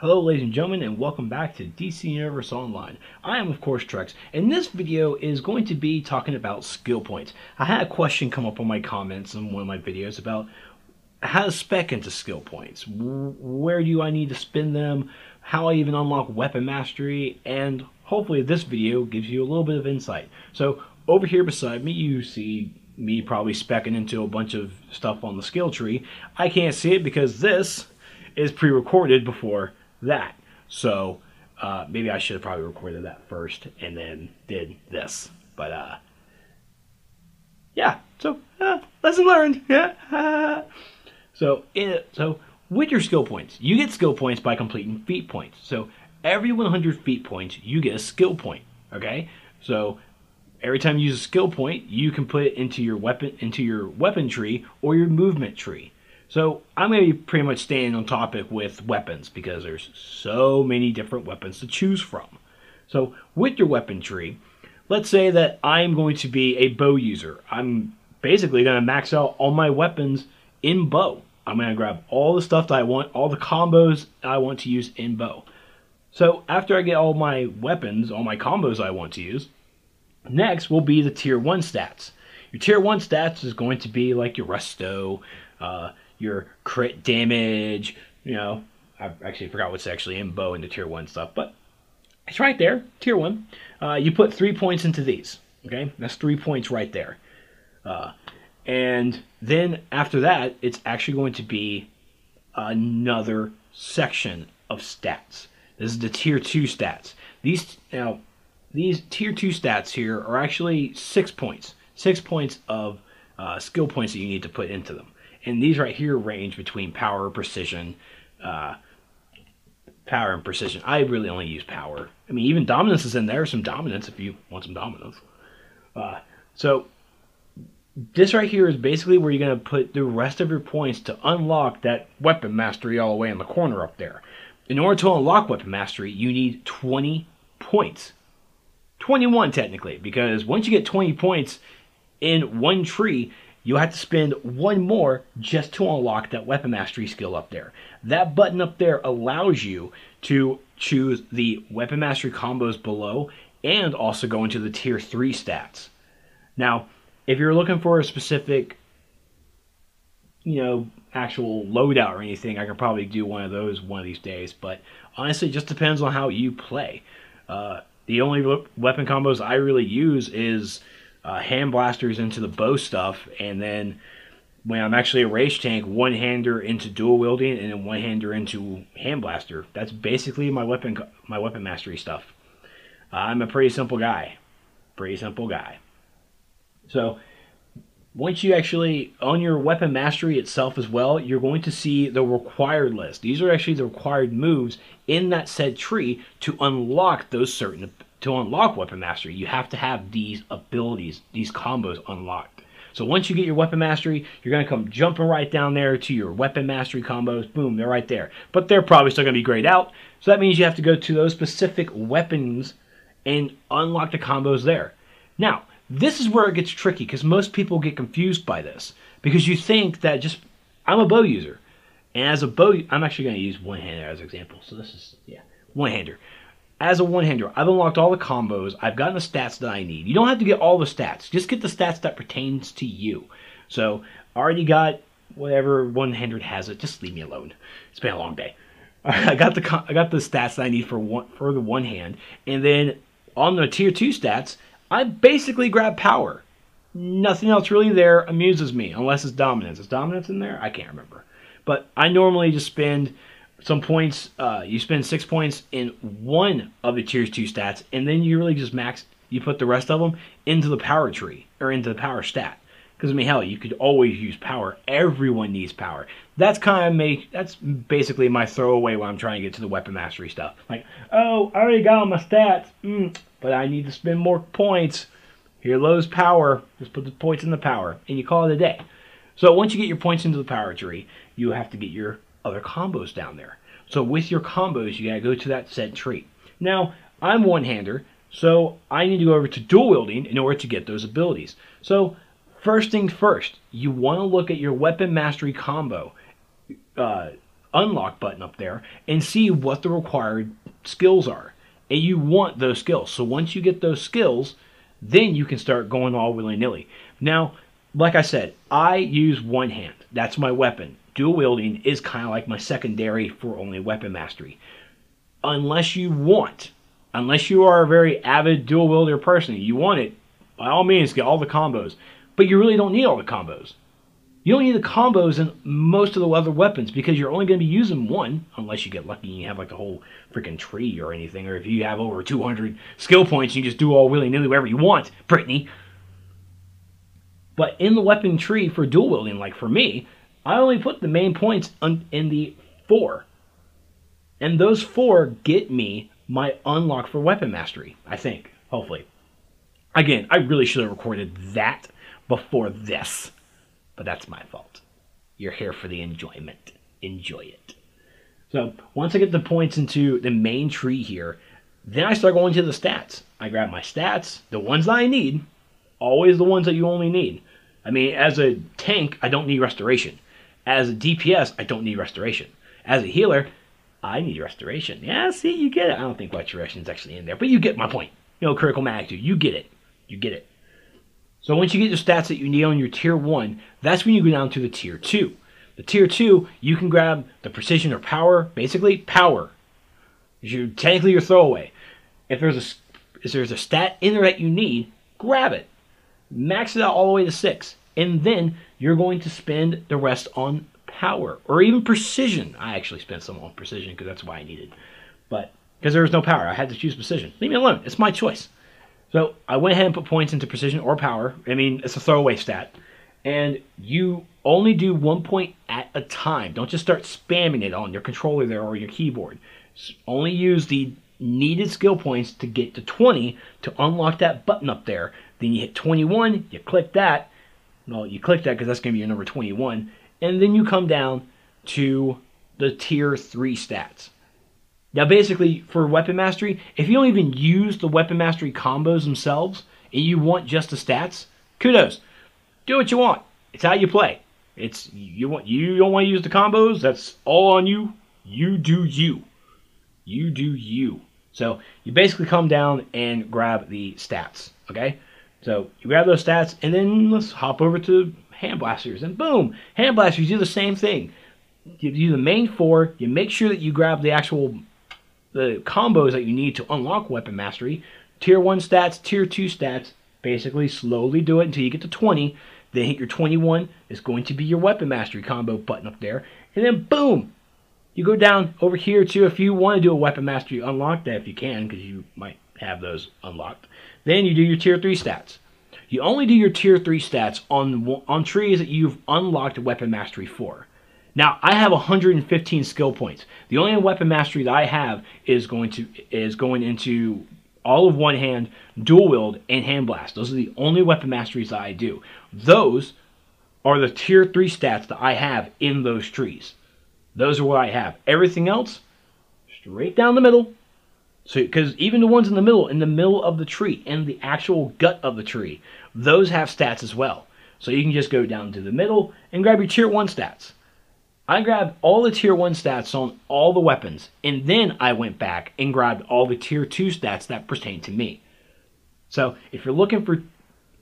Hello ladies and gentlemen, and welcome back to DC Universe Online. I am of course Trex, and this video is going to be talking about skill points. I had a question come up on my comments in one of my videos about how to spec into skill points. Where do I need to spend them? How I even unlock weapon mastery, and hopefully this video gives you a little bit of insight. So over here beside me you see me probably specking into a bunch of stuff on the skill tree. I can't see it because this is pre-recorded before that. So maybe I should have probably recorded that first and then did this. But yeah, so lesson learned. Yeah. So with your skill points, you get skill points by completing feat points. So every 100 feat points, you get a skill point. Okay, so every time you use a skill point, you can put it into your weapon tree or your movement tree. So I'm going to be pretty much staying on topic with weapons because there's so many different weapons to choose from. So with your weapon tree, let's say that I'm going to be a bow user. I'm basically going to max out all my weapons in bow. I'm going to grab all the stuff that I want, all the combos I want to use in bow. So after I get all my weapons, all my combos I want to use, next will be the tier 1 stats. Your tier 1 stats is going to be like your resto, your crit damage, you know, I actually forgot what's actually in bow in the tier 1 stuff, but it's right there, tier 1. You put 3 points into these, okay? That's 3 points right there. And then after that, it's actually going to be another section of stats. This is the tier 2 stats. These tier 2 stats here are actually 6 points. 6 points of skill points that you need to put into them. And these right here range between power, precision, power and precision. I really only use power. I mean, even dominance is in there. Some dominance if you want some dominance. So this right here is basically where you're going to put the rest of your points to unlock that weapon mastery all the way in the corner up there. In order to unlock weapon mastery, you need 20 points. 21 technically, because once you get 20 points in one tree, you'll have to spend one more just to unlock that weapon mastery skill up there. That button up there allows you to choose the weapon mastery combos below and also go into the tier 3 stats. Now, if you're looking for a specific, actual loadout or anything, I could probably do one of those one of these days, but honestly, it just depends on how you play. The only weapon combos I really use is hand blasters into the bow stuff, and then when I'm actually a rage tank, one-hander into dual wielding, and then one-hander into hand blaster. That's basically my weapon mastery stuff. I'm a pretty simple guy. So once you actually own your weapon mastery itself as well, you're going to see the required list. These are actually the required moves in that said tree to unlock to unlock weapon mastery. You have to have these abilities, these combos unlocked. So once you get your weapon mastery, you're going to come jumping right down there to your weapon mastery combos. Boom, they're right there. But they're probably still going to be grayed out. So that means you have to go to those specific weapons and unlock the combos there. Now, this is where it gets tricky because most people get confused by this. Because you think that I'm a bow user. And as a bow, I'm actually going to use one-hander as an example. So this is, one-hander. As a one-hander, I've unlocked all the combos. I've gotten the stats that I need. You don't have to get all the stats. Just get the stats that pertains to you. So I already got whatever one-hander has it. Just leave me alone. It's been a long day. I got the stats that I need for the one hand. And then on the tier 2 stats, I basically grab power. Nothing else really there amuses me, unless it's dominance. Is dominance in there? I can't remember. But I normally just spend some points. You spend 6 points in one of the tier 2 stats, and then you really just you put the rest of them into the power tree, or into the power stat. Because, I mean, hell, you could always use power. Everyone needs power. That's basically my throwaway when I'm trying to get to the weapon mastery stuff. Like, oh, I already got all my stats, but I need to spend more points. Here goes power. Just put the points in the power, and you call it a day. So once you get your points into the power tree, you have to get your other combos down there. So with your combos, you gotta go to that said tree. Now, I'm one-hander, so I need to go over to dual wielding in order to get those abilities. So first things first, you want to look at your weapon mastery combo unlock button up there and see what the required skills are. And you want those skills. So once you get those skills, then you can start going all willy-nilly. Now, like I said, I use one hand. That's my weapon. Dual wielding is kind of like my secondary for only weapon mastery. Unless you are a very avid dual wielder person, you want it, by all means, get all the combos. But you really don't need all the combos. You don't need the combos in most of the other weapons because you're only going to be using one, unless you get lucky and you have like the whole freaking tree or anything, or if you have over 200 skill points, you just do all willy-nilly whatever you want, Brittany. But in the weapon tree for dual wielding, like for me, I only put the main points in the 4. And those 4 get me my unlock for weapon mastery, I think, hopefully. Again, I really should have recorded that before this. But that's my fault. You're here for the enjoyment. Enjoy it. So once I get the points into the main tree here, then I start going to the stats. I grab my stats, the ones that I need, always the ones that you only need. I mean, as a tank, I don't need restoration. As a DPS, I don't need restoration. As a healer, I need restoration. Yeah, see, you get it. I don't think restoration is actually in there, but you get my point. You know, critical magnitude. You get it. You get it. So once you get the stats that you need on your tier 1, that's when you go down to the tier 2. The tier 2, you can grab the precision or power, basically power. Technically your throwaway. If there's a stat in there that you need, grab it. Max it out all the way to 6. And then you're going to spend the rest on power. Or even precision. I actually spent some on precision because that's why I needed. But because there was no power, I had to choose precision. Leave me alone. It's my choice. So I went ahead and put points into precision or power. I mean, it's a throwaway stat. And you only do 1 point at a time. Don't just start spamming it on your controller there or your keyboard. Only use the needed skill points to get to 20 to unlock that button up there. Then you hit 21, you click that. Well, you click that because that's going to be your number 21. And then you come down to the tier 3 stats. Now, basically, for weapon mastery, if you don't even use the weapon mastery combos themselves, and you want just the stats, kudos. Do what you want. It's how you play. You don't want to use the combos. That's all on you. You do you. You do you. So you basically come down and grab the stats. Okay. So you grab those stats, and then let's hop over to hand blasters, and boom, hand blasters do the same thing. You do the main 4. You make sure that you grab the combos that you need to unlock weapon mastery. Tier 1 stats, tier 2 stats. Basically, slowly do it until you get to 20. Then hit your 21. It's going to be your weapon mastery combo button up there. And then, boom! You go down over here, too, if you want to do a weapon mastery, unlock that if you can, because you might have those unlocked. Then you do your tier 3 stats. You only do your tier 3 stats on trees that you've unlocked weapon mastery for. Now, I have 115 skill points. The only weapon mastery that I have is going into all of one hand, dual wield, and hand blast. Those are the only weapon masteries that I do. Those are the tier 3 stats that I have in those trees. Those are what I have. Everything else, straight down the middle. So, because even the ones in the middle of the tree, and the actual gut of the tree, those have stats as well. So you can just go down to the middle and grab your tier 1 stats. I grabbed all the tier 1 stats on all the weapons, and then I went back and grabbed all the tier 2 stats that pertain to me. So if you're looking for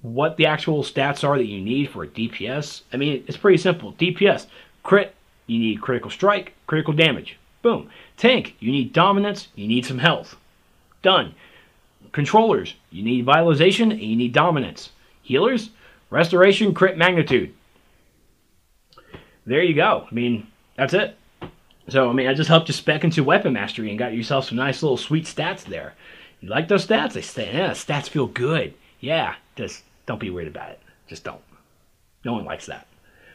what the actual stats are that you need for a DPS, I mean, it's pretty simple. DPS, crit, you need critical strike, critical damage. Boom. Tank, you need dominance, you need some health. Done. Controllers, you need vitalization, and you need dominance. Healers, restoration, crit, magnitude. There you go. I mean, that's it. So, I mean, I just helped you spec into weapon mastery and got yourself some nice little sweet stats there. You like those stats? They say, yeah, stats feel good. Yeah, just don't be worried about it. Just don't. No one likes that.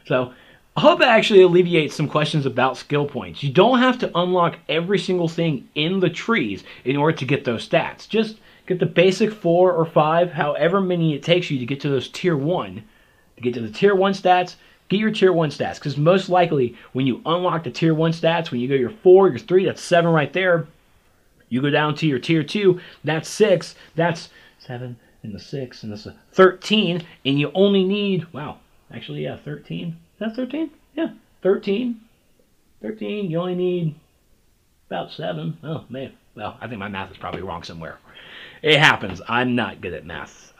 So, I hope that actually alleviates some questions about skill points. You don't have to unlock every single thing in the trees in order to get those stats. Just get the basic 4 or 5, however many it takes you to get to those tier 1. To get to the tier 1 stats, get your tier 1 stats. Because most likely, when you unlock the tier 1 stats, when you go your 4, your 3, that's 7 right there. You go down to your tier 2, that's 6, that's 7, and the 6, and that's a 13. And you only need, wow, actually, yeah, 13. Is that 13? Yeah, 13. 13, you only need about 7. Oh, man. Well, I think my math is probably wrong somewhere. It happens. I'm not good at math.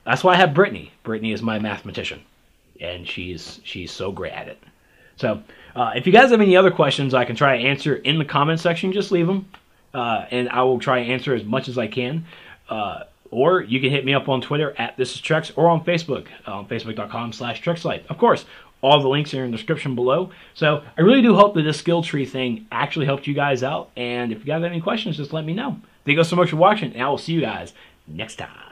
That's why I have Brittany. Brittany is my mathematician, and she's so great at it. So, if you guys have any other questions I can try to answer in the comment section, just leave them, and I will try to answer as much as I can. Or you can hit me up on Twitter at ThisIsTrex, or on Facebook, facebook.com/Trexlight. Of course, all the links are in the description below. So I really do hope that this skill tree thing actually helped you guys out. And if you guys have any questions, just let me know. Thank you guys so much for watching, and I will see you guys next time.